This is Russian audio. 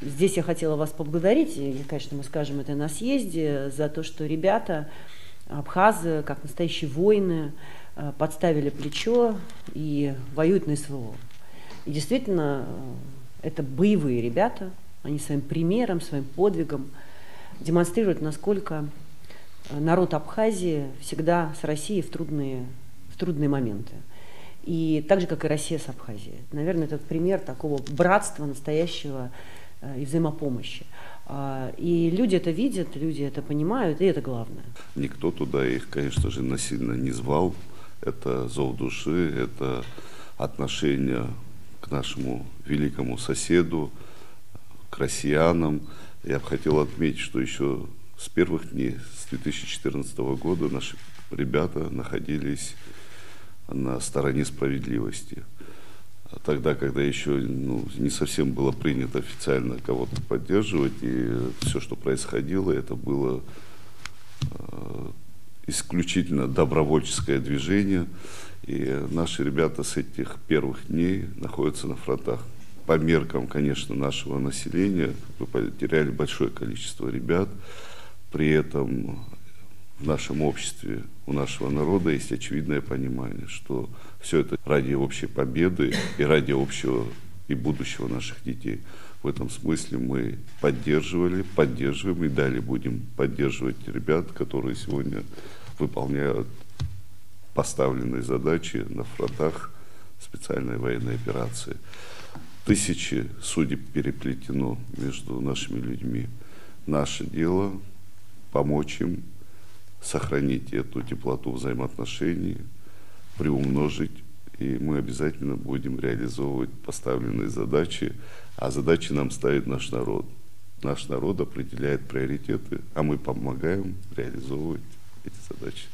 Здесь я хотела вас поблагодарить, и, конечно, мы скажем это на съезде, за то, что ребята, абхазы, как настоящие воины, подставили плечо и воюют на СВО. И действительно, это боевые ребята, они своим примером, своим подвигом демонстрируют, насколько народ Абхазии всегда с Россией в трудные моменты. И так же, как и Россия с Абхазией. Наверное, это пример такого братства настоящего и взаимопомощи. И люди это видят, люди это понимают, и это главное. Никто туда их, конечно же, насильно не звал. Это зов души, это отношение к нашему великому соседу, к россиянам. Я бы хотел отметить, что еще с первых дней, с 2014 года, наши ребята находились на стороне справедливости. Тогда, когда еще не совсем было принято официально кого-то поддерживать, и все, что происходило, это было исключительно добровольческое движение. И наши ребята с этих первых дней находятся на фронтах. По меркам, конечно, нашего населения, мы потеряли большое количество ребят. При этом в нашем обществе, у нашего народа есть очевидное понимание, что все это ради общей победы и ради общего и будущего наших детей. В этом смысле мы поддерживали, поддерживаем и далее будем поддерживать ребят, которые сегодня выполняют поставленные задачи на фронтах специальной военной операции. Тысячи судеб переплетено между нашими людьми. Наше дело помочь им сохранить эту теплоту взаимоотношений, приумножить, и мы обязательно будем реализовывать поставленные задачи, а задачи нам ставит наш народ. Наш народ определяет приоритеты, а мы помогаем реализовывать эти задачи.